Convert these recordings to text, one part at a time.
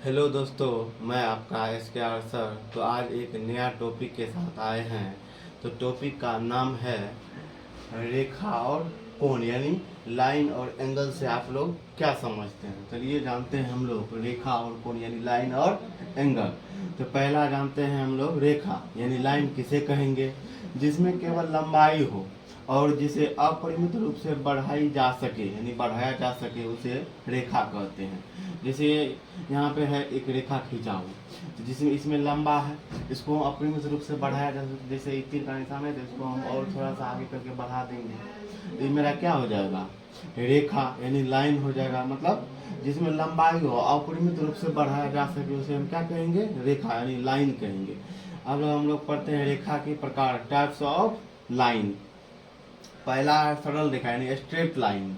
Hello दोस्तों, मैं आपका SKR सर। तो आज एक नया टॉपिक के साथ आए हैं। तो टॉपिक का नाम है रेखा और कोण, यानी लाइन और एंगल से आप लोग क्या समझते हैं। चलिए जानते हैं हम लोग रेखा और कोण यानी लाइन और एंगल। तो पहला जानते हैं हम लोग रेखा यानी लाइन किसे कहेंगे, जिसमें केवल लंबाई हो और जिसे अपरिमित रूप से बढ़ाई जा सके यानी बढ़ाया जा सके उसे रेखा कहते हैं। जैसे यहाँ पे है एक रेखा खींचा हुआ, तो जिसमें इसमें लंबा है, इसको अपरिमित रूप से बढ़ाया जा सकता है। जैसे तीर का निशान है तो इसको हम और थोड़ा सा आगे करके बढ़ा देंगे तो ये मेरा क्या हो जाएगा, रेखा यानी लाइन हो जाएगा। मतलब जिसमें लंबाई हो अपरिमित रूप से बढ़ाया जा सके उसे हम क्या कहेंगे, रेखा यानी लाइन कहेंगे। अब हम लोग पढ़ते हैं रेखा के प्रकार, टाइप्स ऑफ लाइन। पहला है सरल रेखा यानी स्ट्रेट लाइन,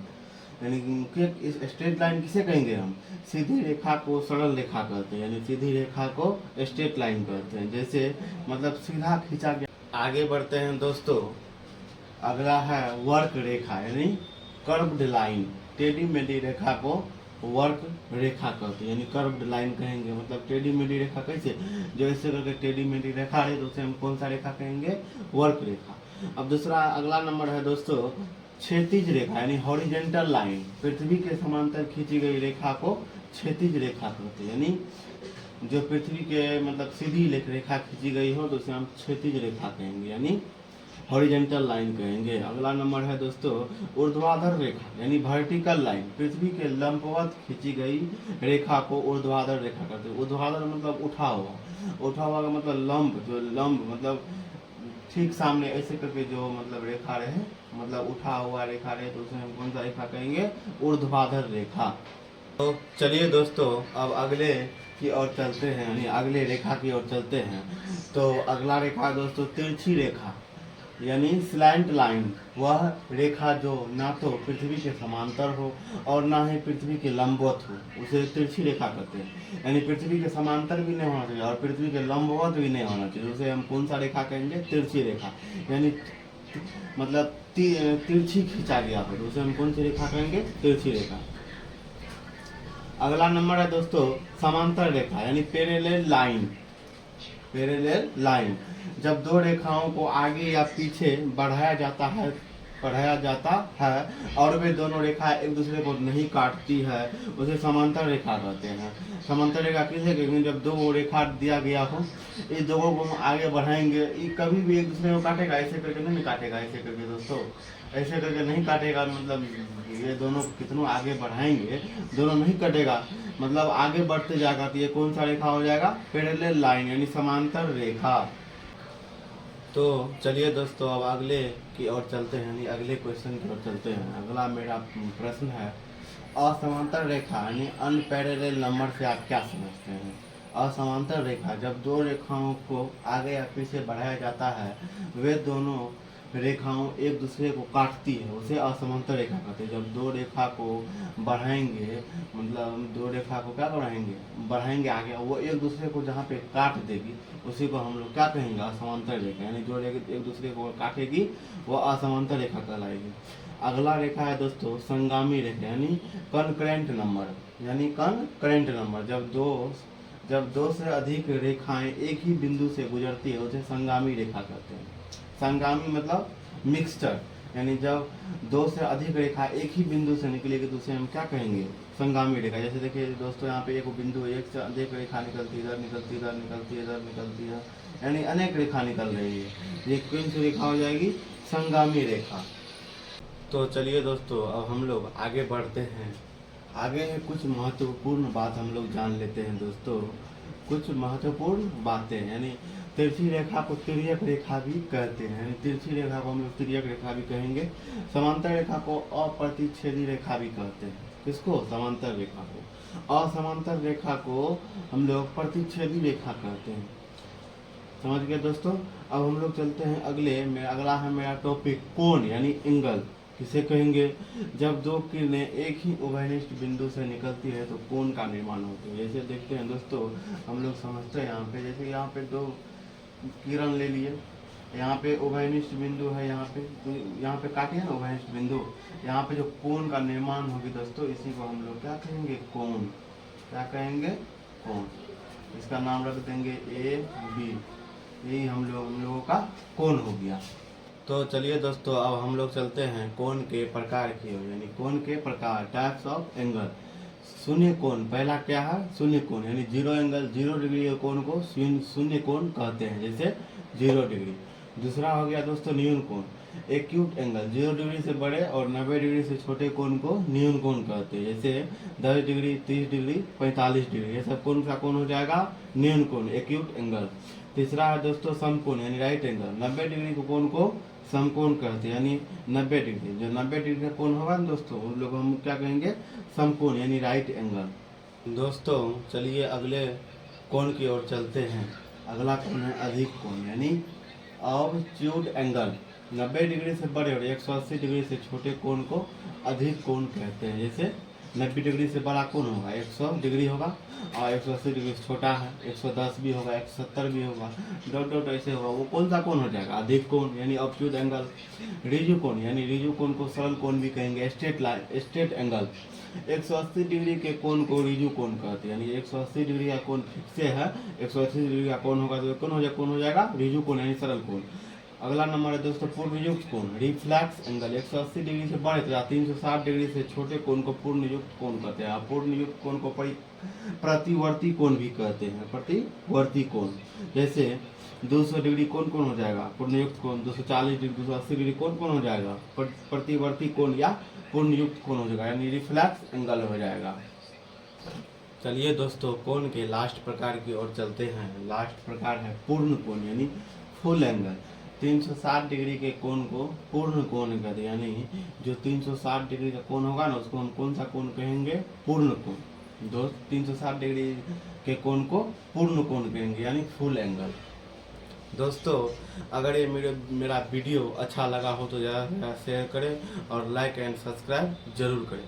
यानी कि स्ट्रेट लाइन किसे कहेंगे हम, सीधी रेखा को सरल रेखा कहते हैं, यानी सीधी रेखा को स्ट्रेट लाइन कहते हैं। जैसे मतलब सीधा खींचा गया। आगे बढ़ते हैं दोस्तों, अगला है वर्क रेखा यानी कर्व्ड लाइन। टेढ़ी मेढ़ी रेखा को वर्क रेखा कहते हैं, यानी कर्व्ड लाइन कहेंगे। मतलब टेढ़ी मेढ़ी रेखा कैसे, जो ऐसे करके टेढ़ी मेढ़ी रेखा है तो उसे हम कौन सा रेखा कहेंगे, वर्क रेखा। अब दूसरा अगला नंबर है दोस्तों क्षैतिज रेखा यानी हॉरिजेंटल लाइन। पृथ्वी के समांतर खींची गई रेखा को क्षैतिज रेखा कहते हैं, यानी जो पृथ्वी के मतलब सीधी रेखा खींची गई हो तो उसे हम क्षैतिज रेखा कहेंगे, यानी हॉरिजेंटल लाइन कहेंगे। अगला नंबर है दोस्तों ऊर्ध्वाधर रेखा यानी वर्टिकल लाइन। पृथ्वी के लंबवत खींची गई रेखा को ऊर्ध्वाधर रेखा कहते हैं। ऊर्ध्वाधर मतलब उठा हुआ, उठा हुआ का मतलब लंब, जो लंब मतलब ठीक सामने ऐसे करके जो मतलब रेखा रहे, मतलब उठा हुआ रेखा रहे तो उसे हम कौन सा रेखा कहेंगे, ऊर्ध्वाधर रेखा। तो चलिए दोस्तों अब अगले की ओर चलते हैं, यानी अगले रेखा की ओर चलते हैं। तो अगला रेखा दोस्तों तिरछी रेखा यानी स्लैंट लाइन। वह रेखा जो ना तो पृथ्वी के समांतर हो और ना ही पृथ्वी के लंबवत हो उसे तिरछी रेखा कहते हैं। यानी पृथ्वी के समांतर भी नहीं होना चाहिए और पृथ्वी के लंबवत भी नहीं होना चाहिए, उसे हम कौन सा रेखा कहेंगे, तिरछी रेखा। यानी मतलब तिरछी खींचा गया हो तो उसे हम कौन सी रेखा कहेंगे, तिरछी रेखा। अगला नंबर है दोस्तों समांतर रेखा यानी पैरेलल लाइन। पैरेलल लाइन, जब दो रेखाओं को आगे या पीछे बढ़ाया जाता है और वे दोनों रेखा एक दूसरे को नहीं काटती है उसे समांतर रेखा कहते हैं। समांतर रेखा किसे कहेंगे, जब दो रेखा दिया गया हो, इस दोनों को हम आगे बढ़ाएंगे, ये कभी भी एक दूसरे को काटेगा, ऐसे करके नहीं काटेगा, ऐसे करके दोस्तों ऐसे करके नहीं काटेगा। मतलब ये दोनों कितनों आगे बढ़ाएंगे दोनों नहीं कटेगा, मतलब आगे बढ़ते जाएगा। तो ये कौन सा रेखा हो जाएगा, पैरेलल लाइन यानी समांतर रेखा। तो चलिए दोस्तों अब अगले की ओर चलते हैं, यानी अगले क्वेश्चन की ओर चलते हैं। अगला मेरा प्रश्न है असमांतर रेखा यानी अनपैरेलल नंबर से आप क्या समझते हैं। असमांतर रेखा, जब दो रेखाओं को आगे या पीछे बढ़ाया जाता है, वे दोनों रेखाओं एक दूसरे को काटती है, उसे असमांतर रेखा कहते हैं। जब दो रेखा को बढ़ाएंगे, मतलब दो रेखा को क्या बढ़ाएंगे आगे, वो एक दूसरे को जहाँ पे काट देगी उसी को हम लोग क्या कहेंगे, असमांतर रेखा। यानी जो रेखा एक दूसरे को काटेगी वो असमांतर रेखा कहलाएगी। अगला रेखा है दोस्तों संगामी रेखा यानी कनकरेंट नंबर, यानी कनकरेंट नंबर। जब दो से अधिक रेखाएं एक ही बिंदु से गुजरती है उसे संगामी रेखा कहते हैं। संगामी मतलब मिक्सचर, यानी जब दो से अधिक रेखा एक ही बिंदु से निकलेगी तो उसे हम क्या कहेंगे, संगामी रेखा। जैसे देखिए दोस्तों यहाँ पे एक बिंदु, एक से अधिक रेखा निकलती, इधर निकलती, इधर निकलती, इधर निकलती है, यानी अनेक रेखा निकल रही है, ये कौन सी रेखा हो जाएगी, संगामी रेखा। तो चलिए दोस्तों अब हम लोग आगे बढ़ते हैं। आगे कुछ महत्वपूर्ण बात हम लोग जान लेते हैं दोस्तों, कुछ महत्वपूर्ण बातें। यानी तिरछी रेखा को तिर्यक रेखा भी कहते हैं, यानी तिरछी रेखा को हम लोग तिर्यक रेखा भी कहेंगे। समांतर रेखा को अप्रतिच्छेदी रेखा भी कहते हैं। किसको, समांतर रेखा को। असमांतर रेखा को हम लोग प्रतिच्छेदी रेखा कहते हैं। समझ गए दोस्तों। अब हम लोग चलते हैं अगला है मेरा टॉपिक कोण यानी एंगल किसे कहेंगे। जब दो किरणें एक ही उभयनिष्ठ बिंदु से निकलती है तो कोण का निर्माण होता है। जैसे देखते हैं दोस्तों हम लोग समझते हैं यहाँ पे, जैसे यहाँ पे दो किरण ले लिए, यहाँ पे उभयनिष्ठ बिंदु है, यहाँ पे तो यहाँ पे काटे है ना उभयनिष्ठ बिंदु, यहाँ पे जो कोण का निर्माण होगी दोस्तों इसी को हम लोग क्या कहेंगे, कोण। क्या कहेंगे, कोण। इसका नाम रख देंगे ए बी। यही हम लोगों का कोण हो गया। तो चलिए दोस्तों, अब हम लोग चलते हैं कोण के प्रकार की ओर, यानी कोण के प्रकार, टाइप्स ऑफ एंगल। शून्य कोण पहला क्या है? शून्य कोण, यानी जीरो एंगल, 0 डिग्री के कोण को शून्य कोण कहते हैं, जैसे 0 डिग्री। दूसरा हो गया दोस्तों न्यून कोण। एक्यूट एंगल, 0 डिग्री से बड़े और 90 डिग्री से छोटे कोण को न्यून कोण कहते हैं, जैसे 10 डिग्री, 30 डिग्री, 45 डिग्री, ये सब कौन सा कोण हो जाएगा? न्यून कोण, एक्यूट एंगल। तीसरा है दोस्तों समकोण, यानी राइट एंगल, 90 डिग्री के कोण को समकोण कहते हैं, यानी 90 डिग्री, जो 90 डिग्री का कोण होगा ना दोस्तों, उन लोग हम क्या कहेंगे? समकोण, यानी राइट एंगल। दोस्तों चलिए अगले कोण की ओर चलते हैं। अगला कोण है अधिक कोण, यानी ऑब्ट्यूज एंगल। 90 डिग्री से बड़े और 180 डिग्री से छोटे कोण को अधिक कोण कहते हैं, जैसे 90 डिग्री से बड़ा कोण होगा 100 डिग्री होगा, और 180 डिग्री से छोटा है 110 भी होगा, 170 भी होगा, डॉट डॉट ऐसे होगा, वो कौन सा कोण हो जाएगा? अधिक कोण, यानी ऑब्ट्यूज एंगल। रिजु कोण, यानी रिजु कोण को सरल कोण भी कहेंगे, स्ट्रेट एंगल। 180 डिग्री के कोण को रिजु कोण कहते हैं, यानी 180 डिग्री का कोण फिक्स है, 180 डिग्री का कोण होगा तो कौन हो जाएगा? रिजु कोण, यानी सरल कोण। अगला नंबर है दोस्तों पूर्णयुक्त कोण, रिफ्लेक्स एंगल। 180 डिग्री से बड़े तथा 360 डिग्री से छोटे कोण को पूर्णयुक्त कोण कहते हैं। पूर्णयुक्त कोण को प्रतिवर्ती कोण भी कहते हैं, प्रतिवर्ती कोण। जैसे 200 डिग्री कौन हो जाएगा? पूर्णयुक्त कोण। 240 डिग्री, 280 डिग्री कौन हो जाएगा? प्रतिवर्ती कोण या पूर्णयुक्त कोण हो जाएगा, यानी रिफ्लेक्स एंगल हो जाएगा। चलिए दोस्तों कोण के लास्ट प्रकार की ओर चलते हैं। लास्ट प्रकार है पूर्ण कोण, यानी फुल एंगल। 360 डिग्री के कोण को पूर्ण कोण कहते हैं, यानी जो 360 डिग्री का कोण होगा ना, उसको हम कौन सा कोण कहेंगे? पूर्ण कोण। 360 डिग्री के कोण को पूर्ण कोण कहेंगे, यानी फुल एंगल। दोस्तों अगर ये मेरा वीडियो अच्छा लगा हो तो ज़्यादा से ज़्यादा शेयर करें और लाइक एंड सब्सक्राइब जरूर करें।